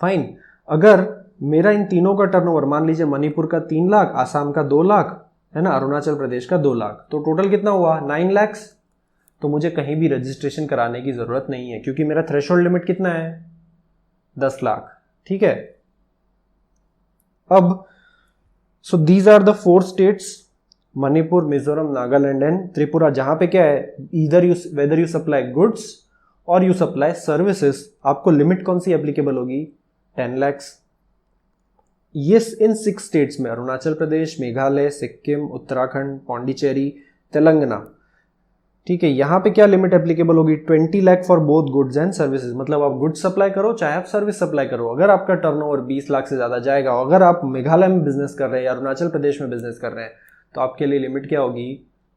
फाइन। अगर मेरा इन तीनों का टर्नओवर मान लीजिए मणिपुर का 3 लाख, असम का 2 लाख, है ना, अरुणाचल प्रदेश का 2 लाख, तो टोटल कितना हुआ 9 lakhs। तो मुझे कहीं भी रजिस्ट्रेशन कराने की ज़रूरत नहीं है, क्योंकि मेरा थ्रेशोल्ड लिमिट कितना है, 10 लाख। ठीक है, अब so these are the 4 states, Manipur, Mizoram, Nagaland and Tripura, जहां पे क्या है, either you whether you supply goods और यू सप्लाई सर्विसेज, आपको लिमिट कौन सी एप्लीकेबल होगी, 10 lakhs। ये इन 6 स्टेट्स में, अरुणाचल प्रदेश, मेघालय, सिक्किम, उत्तराखंड, पौंडीचेरी, तेलंगाना। ठीक है, यहां पे क्या लिमिट एप्लीकेबल होगी, 20 lakh for both goods and services. मतलब आप गुड्स सप्लाई करो चाहे आप सर्विस सप्लाई करो, अगर आपका टर्नओवर 20 लाख से ज्यादा जाएगा, अगर आप मेघालय में बिजनेस कर रहे हैं या अरुणाचल प्रदेश में बिजनेस कर रहे हैं, तो आपके लिए लिमिट क्या होगी,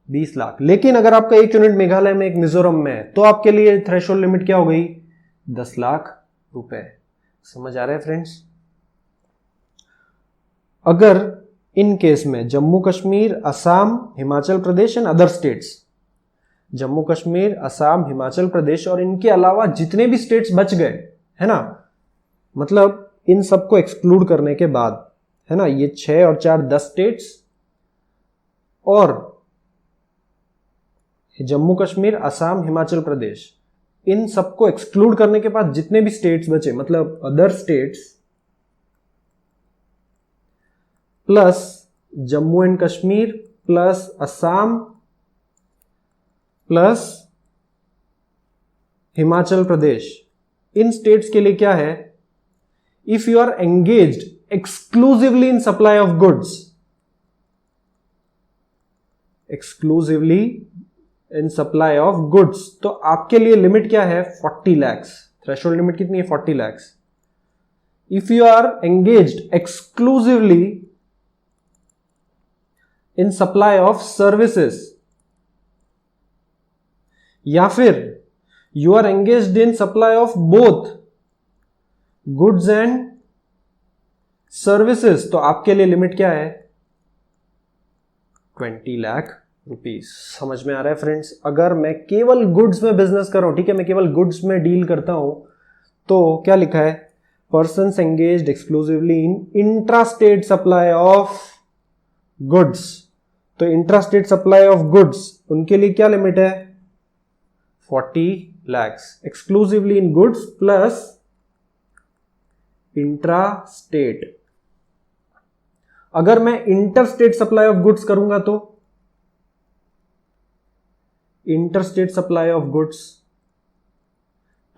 20 लाख। लेकिन अगर आपका एक यूनिट मेघालय में, एक मिजोरम में है, तो आपके लिए थ्रेशोल्ड लिमिट क्या हो गई, 10 लाख रुपए। समझ आ रहा है फ्रेंड्स? अगर इन केस में Jammu Kashmir, Assam, Himachal Pradesh and other states, Jammu Kashmir, Assam, Himachal Pradesh और इनके अलावा जितने भी स्टेट्स बच गए, है ना, मतलब इन सबको एक्सक्लूड करने के बाद, है ना, ये 6 और 4 10 स्टेट्स, और जम्मू कश्मीर, असम, हिमाचल प्रदेश, इन सबको एक्सक्लूड करने के बाद जितने भी स्टेट्स बचे, मतलब other states plus Jammu and Kashmir plus Assam plus Himachal Pradesh, इन स्टेट्स के लिए क्या है, if you are engaged exclusively in supply of goods, exclusively in supply of goods, तो आपके लिए लिमिट क्या है, 40 lakhs। थ्रेशोल्ड लिमिट कितनी है, 40 lakhs। If you are engaged exclusively in supply of services, या फिर you are engaged in supply of both goods and services, तो आपके लिए लिमिट क्या है, 20 लाख रुपीज। समझ में आ रहा है फ्रेंड्स? अगर मैं केवल गुड्स में बिजनेस कर रहा हूं, ठीक है, मैं केवल गुड्स में डील करता हूं, तो क्या लिखा है, persons engaged exclusively in intra state supply of goods, तो intra state supply of goods, उनके लिए क्या लिमिट है, 40 lakhs, exclusively in goods plus intra state. अगर मैं inter state supply of goods करूंगा, तो inter state supply of goods,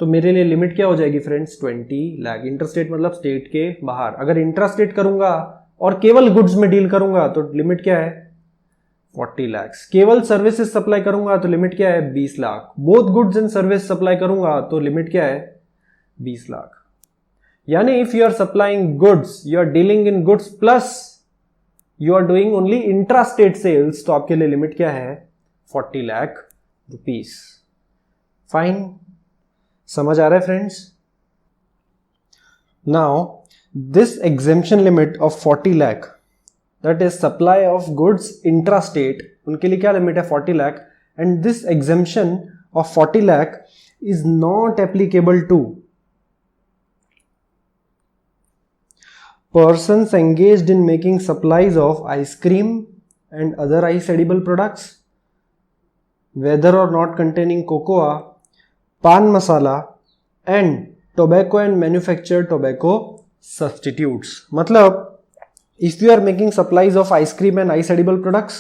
तो मेरे लिए लिमिट क्या हो जाएगी फ्रेंड्स, 20 लाख। इंटर स्टेट मतलब स्टेट के बाहर। अगर इंट्रा स्टेट करूंगा और केवल गुड्स में डील करूंगा, तो लिमिट क्या है, 40 lakhs। केवल सर्विसेज सप्लाई करूंगा तो लिमिट क्या है, 20 lakh. Both goods and service supply करूंगा तो लिमिट क्या है, 20 लाख। यानी if you are supplying goods, you are dealing in goods plus you are doing only intra state sales, तो आपके लिए लिमिट क्या है, 40 लाख रुपीस। फाइन, समझ आ रहा है friends? Now this exemption limit of 40 lakh, that is supply of goods intrastate, उनके लिए क्या लिमिट है, 40 lakh, and this exemption of 40 lakh is not applicable to persons engaged in making supplies of ice cream and other ice edible products, whether or not containing cocoa, pan masala and tobacco and manufactured tobacco substitutes। मतलब if you are making supplies of ice cream and ice edible products,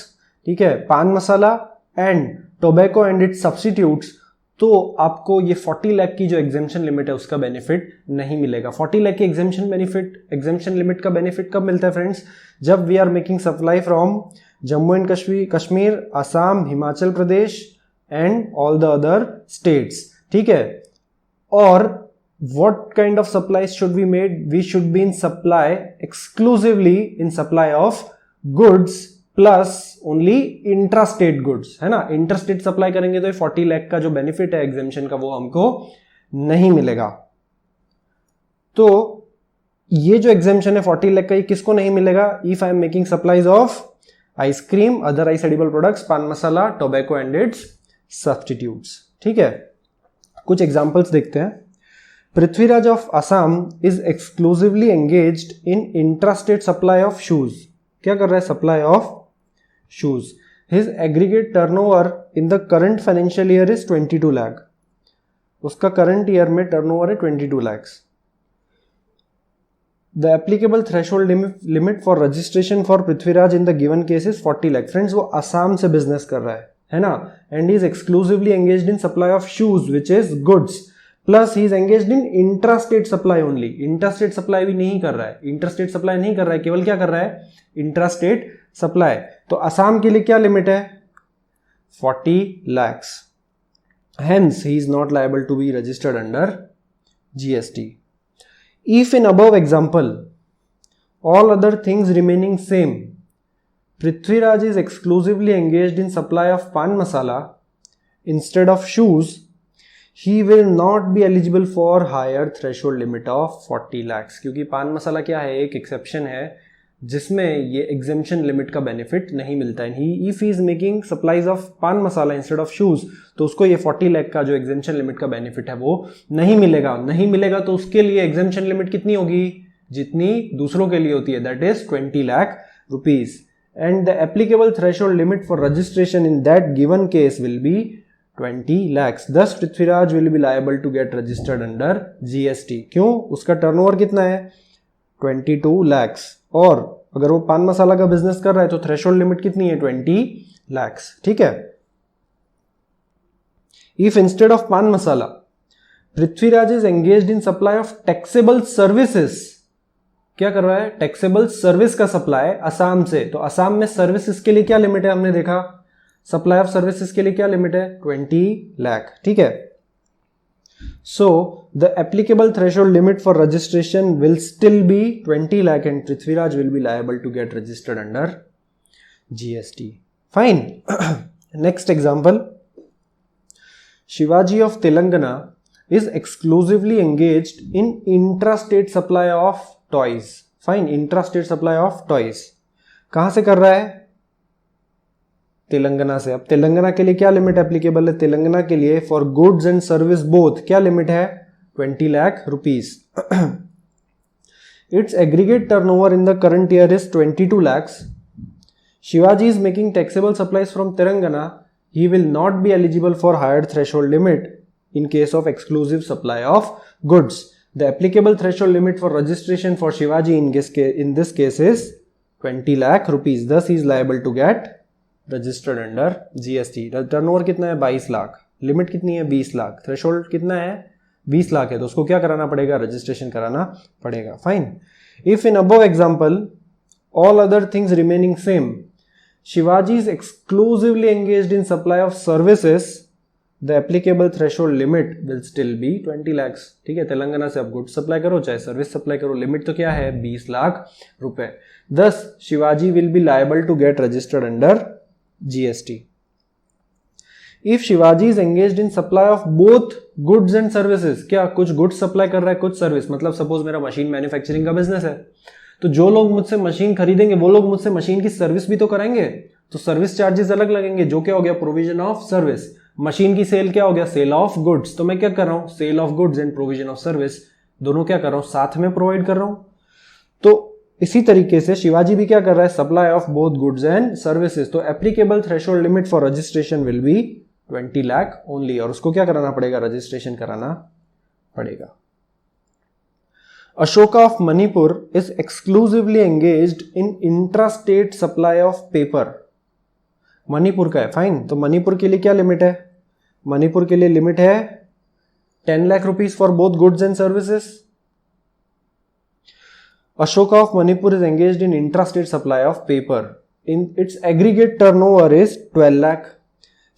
ठीक है, paan masala and tobacco and its substitutes, तो आपको ये 40 लाख की जो exemption limit है उसका बेनिफिट नहीं मिलेगा। 40 लाख की एग्जेम्पशन लिमिट का बेनिफिट कब मिलता है फ्रेंड्स, जब we are making supply from Jammu and Kashmir, Assam, Himachal Pradesh and all the other states, ठीक है। और what kind of supplies should we made, we should be in supply exclusively in supply of goods plus only intrastate goods, है ना। Interstate supply करेंगे तो ये 40 लाख का जो बेनिफिट है एग्जेम्पशन का वो हमको नहीं मिलेगा। तो ये जो एग्जेम्पशन है 40 लाख का, ये किसको नहीं मिलेगा, if I am making supplies of ice cream, other ice edible products, पान मसाला, टोबैको एंड इट्स सब्स्टिट्यूट्स, ठीक है। कुछ एग्जांपल्स देखते हैं। Prithviraj of Assam is exclusively engaged in intrastate supply of shoes। क्या कर रहा है, supply of shoes. His aggregate turnover in the current financial year is 22 lakh. उसका करंट ईयर में टर्नओवर है 22 lakhs. The applicable threshold limit for registration for Prithviraj in the given case is 40 lakh. Friends, वो असम से business कर रहा है ना, and he is exclusively engaged in supply of shoes which is goods, plus he is engaged in intrastate supply only. Interstate supply भी नहीं कर रहा है, interstate supply नहीं कर रहा है, केवल क्या कर रहा है, intrastate supply. तो असम के लिए क्या लिमिट है, 40 lakhs. Hence he is not liable to be registered under GST. If in above example all other things remaining same, Prithviraj is exclusively engaged in supply of pan masala instead of shoes, he will not be eligible for higher threshold limit of 40 lakhs. क्योंकि पान मसाला क्या है, एक exception है जिसमें ये exemption limit का benefit नहीं मिलता है. If he is making supplies of पान मसाला इंस्टेड ऑफ शूज, तो उसको ये 40 लाख का जो एग्जेम्पशन लिमिट का बेनिफिट है वो नहीं मिलेगा. तो उसके लिए एग्जेम्पशन लिमिट कितनी होगी, जितनी दूसरों के लिए होती है, that is 20 lakh rupees. And the applicable threshold limit for registration in that given case will be 20 lakhs. Thus Prithviraj will be liable to get registered under GST. क्यों, उसका टर्नओवर कितना है, 22 lakhs. और अगर वो पान मसाला का बिजनेस कर रहा है तो थ्रेशोल्ड लिमिट कितनी है, 20 lakhs. ठीक है. If instead of पान मसाला Prithviraj is engaged in supply of taxable services, क्या कर रहा है, टैक्सेबल सर्विस का सप्लाई असम से. तो असम में सर्विसेज के लिए क्या लिमिट है, हमने देखा सप्लाई ऑफ सर्विसेज के लिए क्या लिमिट है, 20 लाख. ठीक है. So the applicable threshold limit for registration will still be 20 lakh and Prithviraj will be liable to get registered under GST. Fine. Next example. Shivaji of Telangana is exclusively engaged in intrastate supply of toys. Fine. Intrastate supply of toys. कहां से कर रहा है, तेलंगाना से. अब तेलंगाना के लिए क्या लिमिट एप्लीकेबल है, तेलंगाना के लिए for goods and service both क्या लिमिट है, 20 lakh rupees. Its aggregate turnover in the current year is 22 lakhs. Shivaji is making taxable supplies from Telangana. He will not be eligible for higher threshold limit in case of exclusive supply of goods. The applicable threshold limit for registration for Shivaji in this case is 20 lakh rupees. Thus he is liable to get registered under GST. Turnover कितना है, 22 lakh. Limit कितनी है, 20 lakh. Threshold कितना है, 20 लाख है. तो उसको क्या कराना पड़ेगा, रजिस्ट्रेशन कराना पड़ेगा. Fine. If in above example all other things remaining same, Shivaji is exclusively engaged in supply of services, the applicable threshold limit will still be 20 lakhs. ठीक है. तेलंगाना से आप गुड्स सप्लाई करो चाहे सर्विस सप्लाई करो, लिमिट तो क्या है, 20 लाख रुपए. Thus Shivaji will be liable to get registered under GST. If Shivaji is engaged in supply of both goods and services, क्या कुछ गुड्स सप्लाई कर रहा है कुछ सर्विस, मतलब सपोज मेरा मशीन मैन्युफैक्चरिंग का बिजनेस है, तो जो लोग मुझसे मशीन खरीदेंगे वो लोग मुझसे मशीन की सर्विस भी तो कराएंगे, तो सर्विस चार्जेस अलग लगेंगे, जो क्या हो गया, प्रोविजन ऑफ सर्विस. मशीन की सेल क्या हो गया, सेल ऑफ गुड्स. तो मैं क्या कर रहा हूं, sale of goods and provision of service दोनों क्या कर रहा हूं, साथ में प्रोवाइड कर रहा हूं. तो इसी तरीके से शिवाजी भी क्या कर रहा है, supply of both goods and services. तो applicable threshold limit for registration will be 20 lakh only. और उसको क्या कराना पड़ेगा, रजिस्ट्रेशन कराना पड़ेगा. Ashoka of Manipur is exclusively engaged in intrastate supply of paper. Manipur का है. फाइन. तो मणिपुर के लिए क्या लिमिट है, मणिपुर के लिए लिमिट है 10 lakh rupees for both goods and services. Ashoka of Manipur is engaged in intrastate supply of paper. In its aggregate turnover is 12 lakh.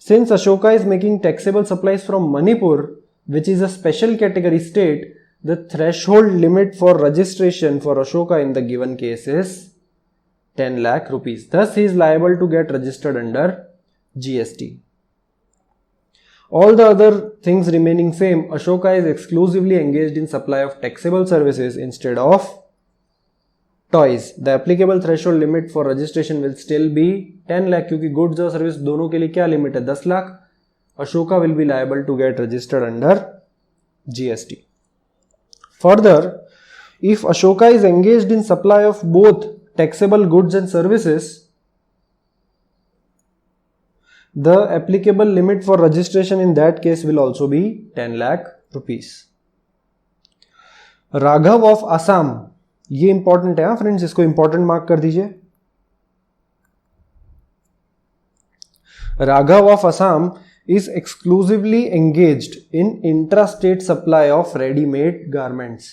Since Ashoka is making taxable supplies from Manipur, which is a special category state, the threshold limit for registration for Ashoka in the given case is 10 lakh rupees. Thus, he is liable to get registered under GST. All the other things remaining same, Ashoka is exclusively engaged in supply of taxable services instead of toys. The applicable threshold limit for registration will still be 10 lakh, क्योंकि goods और service दोनों के लिए क्या limit है, 10 lakh. Ashoka will be liable to get registered under GST. Further, if Ashoka is engaged in supply of both taxable goods and services, The applicable limit for registration in that case will also be 10 lakh rupees. Raghav of Assam, ये important है friends, इसको important mark कर दीजिए. Raghav of Assam is exclusively engaged in intrastate supply of ready-made garments.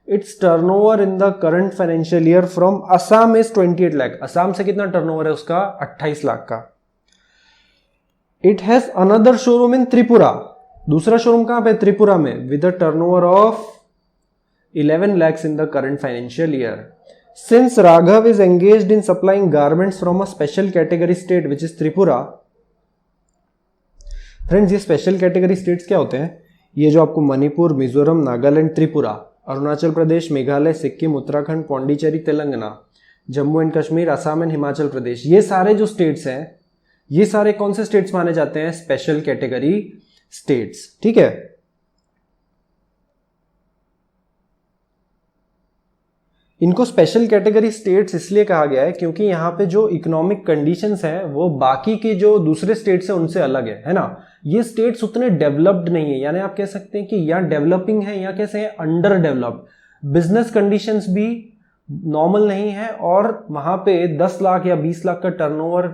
Its turnover in the current financial year from Assam is 28 lakh. Assam से कितना turnover है उसका? 28 लाख का. It has another showroom in Tripura. दूसरा showroom कहां पे? त्रिपुरा में, with a turnover of 11 lakhs in the current financial year. Since Raghav is engaged in supplying garments from a special category state which is Tripura. Friends, ये special category states क्या होते हैं? ये जो आपको मणिपुर, मिजोरम, नागालैंड, त्रिपुरा, अरुणाचल प्रदेश, मेघालय, सिक्किम, उत्तराखंड, पौंडीचेरी, तेलंगाना, जम्मू एंड कश्मीर, असम एंड हिमाचल प्रदेश, ये सारे जो स्टेट्स हैं, ये सारे कौन से स्टेट्स माने जाते हैं? Special category states. ठीक है. इनको स्पेशल कैटेगरी स्टेट्स इसलिए कहा गया है क्योंकि यहाँ पे जो इकोनॉमिक कंडीशंस हैं वो बाकी के जो दूसरे स्टेट्स हैं उनसे अलग है ना. ये स्टेट्स उतने डेवलप्ड नहीं है, यानी आप कह सकते हैं कि या डेवलपिंग है या कैसे है, अंडर डेवलप्ड. बिजनेस कंडीशंस भी नॉर्मल नहीं है और वहां पे 10 लाख या 20 लाख का टर्नओवर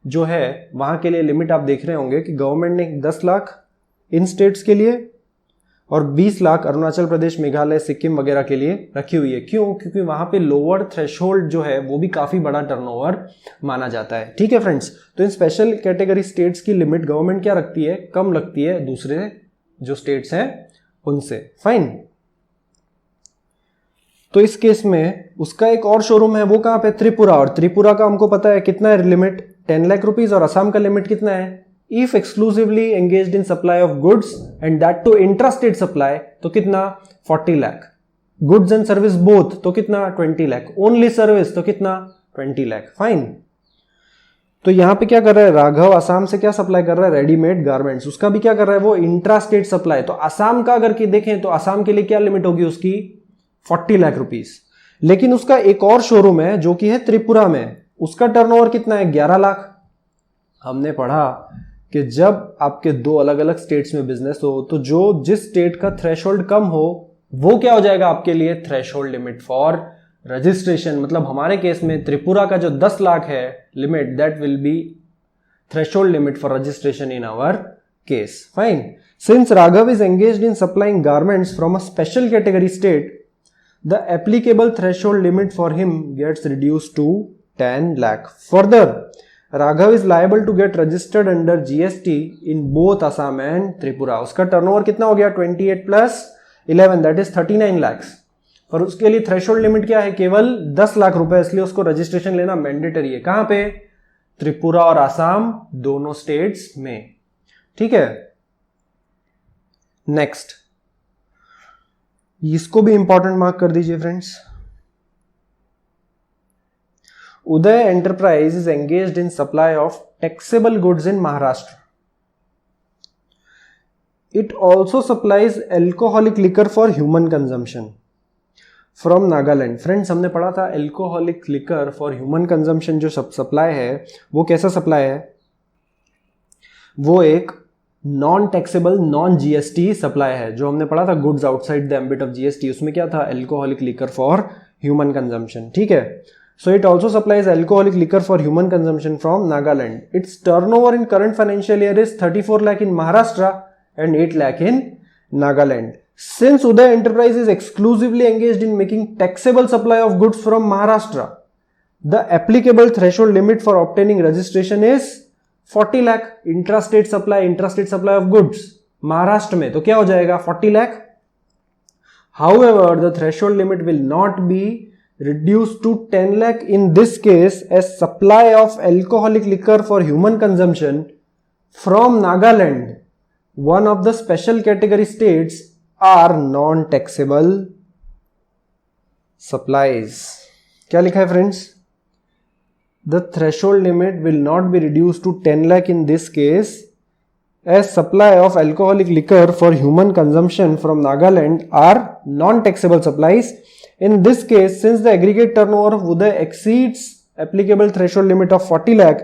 जो है वहां के लिए लिमिट आप देख रहे होंगे कि गवर्नमेंट ने 10 लाख इन स्टेट्स के लिए और 20 लाख अरुणाचल प्रदेश, मेघालय, सिक्किम वगैरह के लिए रखी हुई है. क्यों? क्योंकि वहां पे लोअर थ्रेशोल्ड जो है वो भी काफी बड़ा टर्नओवर माना जाता है. ठीक है फ्रेंड्स, तो इन स्पेशल कैटेगरी स्टेट्स की लिमिट गवर्नमेंट क्या रखती है? कम लगती है दूसरे जो स्टेट्स हैं उनसे. फाइन. तो इस केस में उसका एक और शोरूम है, वो कहां पे? त्रिपुरा. और त्रिपुरा का हमको पता है कितना है लिमिट? 10 लाख रुपीज. और असम का लिमिट कितना है? If exclusively engaged in supply of goods and that to intrastate supply तो कितना? 40 lakh. Goods and service both तो कितना? 20 लाख. Only service तो कितना? 20 लाख. फाइन. तो यहां पे क्या कर रहा है राघव? असम से क्या सप्लाई कर रहा है? Readymade garments. उसका भी क्या कर रहा है वो? Intrastate supply. तो असम का अगर देखें तो असम के लिए क्या लिमिट होगी उसकी? 40 लाख रुपीस. लेकिन उसका एक और शोरूम है जो कि है त्रिपुरा में, उसका टर्नओवर कितना है? 11 लाख. हमने पढ़ा कि जब आपके दो अलग अलग स्टेट्स में बिजनेस हो तो जो जिस स्टेट का थ्रेशोल्ड कम हो वो क्या हो जाएगा आपके लिए? Threshold limit for registration. मतलब हमारे केस में त्रिपुरा का जो 10 लाख है limit, that will be threshold limit for registration in our case. Fine. Since Raghav is engaged in supplying garments from a special category state, the applicable threshold limit for him gets reduced to 10 lakh. Further, Raghav is liable to get registered under GST in both Assam and Tripura. उसका turnover कितना हो गया? 28 plus 11 that is 39 lakhs. पर उसके लिए threshold limit क्या है? केवल 10 लाख रुपए. इसलिए उसको रजिस्ट्रेशन लेना मैंडेटरी है. कहां पे? त्रिपुरा और असम दोनों स्टेट्स में. ठीक है. नेक्स्ट, इसको भी इंपॉर्टेंट मार्क कर दीजिए friends. Uday Enterprise is engaged in supply of taxable goods in Maharashtra. It also supplies alcoholic liquor for human consumption from Nagaland. Friends, हमने पढ़ा था alcoholic liquor for human consumption जो supply है वो कैसा supply है? वो एक non taxable, non GST supply है. जो हमने पढ़ा था goods outside the ambit of GST, उसमें क्या था? alcoholic liquor for human consumption. ठीक है. So it also supplies alcoholic liquor for human consumption from Nagaland. Its turnover in current financial year is 34 lakh in Maharashtra and 8 lakh in Nagaland. Since Uday Enterprise is exclusively engaged in making taxable supply of goods from Maharashtra, the applicable threshold limit for obtaining registration is 40 lakh. Intrastate supply of goods Maharashtra में तो क्या हो जाएगा? 40 lakh. However, the threshold limit will not be reduced to 10 lakh in this case as supply of alcoholic liquor for human consumption from Nagaland, one of the special category states, are non-taxable supplies. क्या लिखा है friends? The threshold limit will not be reduced to 10 lakh in this case as supply of alcoholic liquor for human consumption from Nagaland are non-taxable supplies. In this case, since the aggregate turnover of Uday exceeds applicable threshold limit of 40 lakh,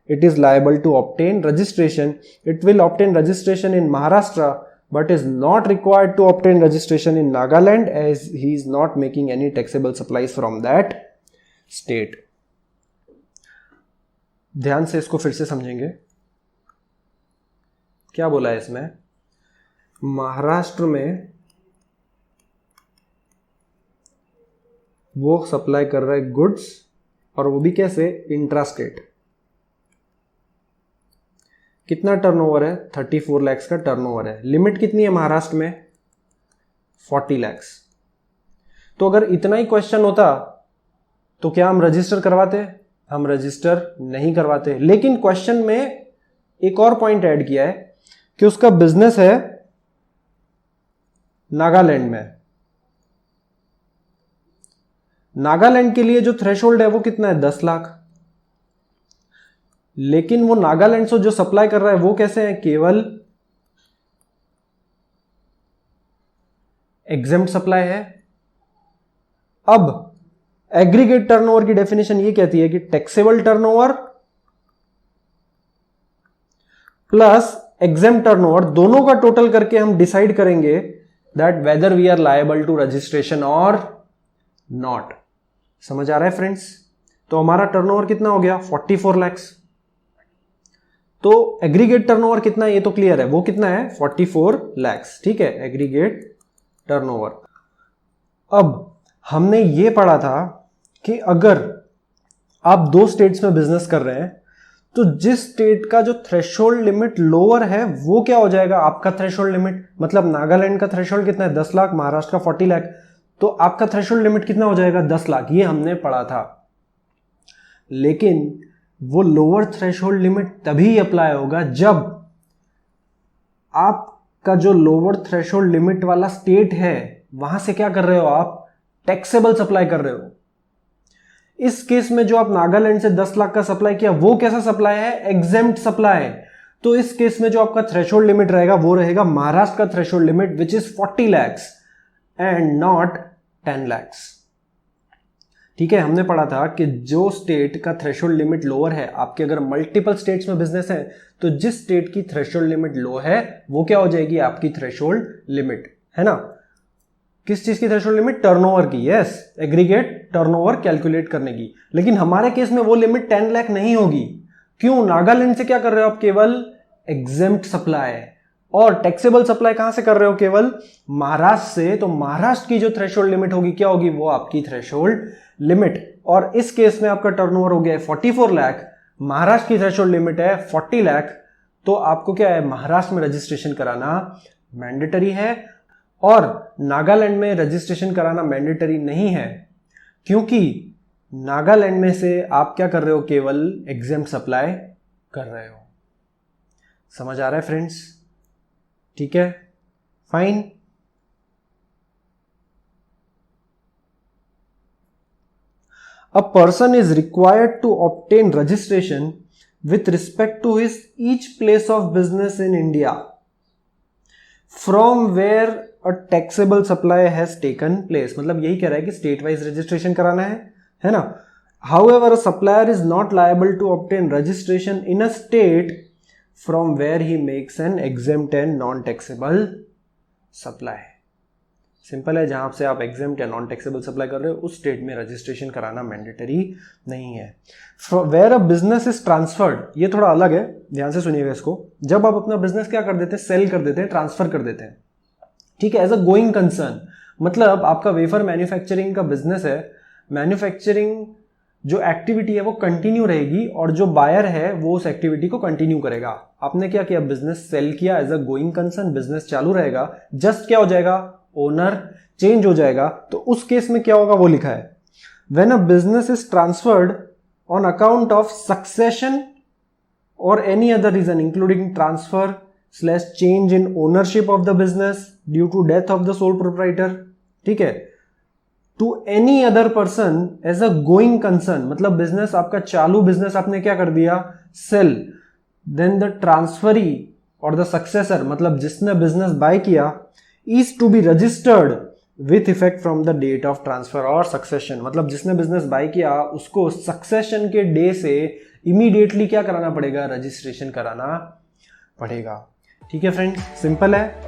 it is liable to obtain registration. It will obtain registration in Maharashtra but is not required to obtain registration in Nagaland as he is not making any taxable supplies from that state. ध्यान से इसको फिर से समझेंगे. क्या बोला है इसमें? महाराष्ट्र में वो सप्लाई कर रहा है गुड्स, और वो भी कैसे? Intra state. कितना टर्नओवर है? 34 लाख का टर्नओवर है. लिमिट कितनी है महाराष्ट्र में? 40 लाख. तो अगर इतना ही क्वेश्चन होता तो क्या हम रजिस्टर करवाते? हम रजिस्टर नहीं करवाते. लेकिन क्वेश्चन में एक और पॉइंट ऐड किया है कि उसका बिजनेस है नागालैंड में. नागालैंड के लिए जो थ्रेशोल्ड है वो कितना है? 10 लाख. लेकिन वो नागालैंड से जो सप्लाई कर रहा है वो कैसे है? केवल एग्जेम्प्ट सप्लाई है. अब एग्रीगेट टर्नओवर की डेफिनेशन ये कहती है कि taxable turnover plus exempt turnover दोनों का टोटल करके हम डिसाइड करेंगे that whether we are liable to registration और नॉट. समझ आ रहा है फ्रेंड्स? तो हमारा टर्नओवर कितना हो गया? 44 लाख. तो एग्रीगेट टर्नओवर कितना है ये तो क्लियर है. वो कितना है? 44 लाख. ठीक है, एग्रीगेट टर्नओवर. अब हमने ये पढ़ा था कि अगर आप 2 स्टेट्स में बिजनेस कर रहे हैं तो जिस स्टेट का जो थ्रेशोल्ड लिमिट लोअर है वो क्या हो जाएगा? आपका थ्रेशोल्ड लिमिट. मतलब नागालैंड का थ्रेशोल्ड कितना है? 10 लाख. महाराष्ट्र का 40 लाख. तो आपका थ्रेशोल्ड लिमिट कितना हो जाएगा? 10 लाख. ये हमने पढ़ा था. लेकिन वो लोअर थ्रेशोल्ड लिमिट तभी अप्लाई होगा जब आपका जो लोअर थ्रेशोल्ड लिमिट वाला स्टेट है वहां से क्या कर रहे हो? आप टैक्सेबल सप्लाई कर रहे हो. इस केस में जो आप नागालैंड से 10 लाख का सप्लाई किया वो कैसा सप्लाई है? Exempt supply. तो इस केस में जो आपका थ्रेशोल्ड लिमिट रहेगा वो रहेगा महाराष्ट्र का threshold limit which is 40 lakh and not 10 lakh. ठीक है, हमने पढ़ा था कि जो स्टेट का थ्रेशोल्ड लिमिट लोअर है, आपके अगर मल्टीपल स्टेट्स में बिजनेस है तो जिस स्टेट की थ्रेशोल्ड लिमिट लो है वो क्या हो जाएगी? आपकी थ्रेशोल्ड लिमिट. है ना? किस चीज की थ्रेशोल्ड लिमिट? टर्नओवर की. यस, एग्रीगेट टर्नओवर कैलकुलेट करने की. लेकिन हमारे केस में वो लिमिट 10 लाख नहीं होगी. क्यों? नागालैंड से क्या कर रहे हो आप? केवल एग्जेम्प्ट सप्लाई. और टैक्सेबल सप्लाई कहां से कर रहे हो? केवल महाराष्ट्र से. तो महाराष्ट्र की जो थ्रेशोल्ड लिमिट होगी क्या होगी? वो आपकी थ्रेशोल्ड लिमिट. और इस केस में आपका टर्नओवर हो गया है 44 लाख. महाराष्ट्र की थ्रेशोल्ड लिमिट है 40 लाख. तो आपको क्या है? महाराष्ट्र में रजिस्ट्रेशन कराना मैंडेटरी है और नागालैंड में रजिस्ट्रेशन कराना मैंडेटरी नहीं है, क्योंकि नागालैंड में से आप क्या कर रहे हो? केवल एग्जेम्प्ट सप्लाई कर रहे हो. समझ आ रहा है फ्रेंड्स? ठीक है, fine. A person is required to obtain registration with respect to his each place of business in India from where a taxable supply has taken place. मतलब यही कह रहा है कि state wise registration कराना है ना? However, a supplier is not liable to obtain registration in a state from where he makes an exempt and non-taxable supply. Simple है, जहां से आप एग्जेम्प्ट या नॉन टैक्सेबल सप्लाई कर रहे हो उस स्टेट में रजिस्ट्रेशन कराना मैंडेटरी नहीं है. Where a business is transferred, ये थोड़ा अलग है, ध्यान से सुनिएगा इसको. जब आप अपना बिजनेस क्या कर देते हैं? सेल कर देते हैं, ट्रांसफर कर देते हैं. ठीक है, एज अ गोइंग कंसर्न. मतलब आपका वेफर मैन्युफैक्चरिंग का बिजनेस है, मैन्युफैक्चरिंग जो एक्टिविटी है वो कंटिन्यू रहेगी और जो बायर है वो उस एक्टिविटी को कंटिन्यू करेगा. आपने क्या किया? बिजनेस सेल किया as a going concern, business चालू रहेगा. जस्ट क्या हो जाएगा? ओनर चेंज हो जाएगा. तो उस केस में क्या होगा वो लिखा है, when a business is transferred on account of succession और any other reason including transfer / change in ownership of the business due to death of the sole proprietor. ठीक है, to any other person as a going concern. मतलब business आपका चालू business आपने क्या कर दिया? सेल. देन द ट्रांसफरी और द सक्सेसर, मतलब जिसने बिजनेस बाय किया, is to be registered with effect from the date of transfer और सक्सेशन, मतलब जिसने बिजनेस बाय किया उसको सक्सेशन के डे से इमीडिएटली क्या कराना पड़ेगा, रजिस्ट्रेशन कराना पड़ेगा। ठीक है फ्रेंड्स, सिंपल है।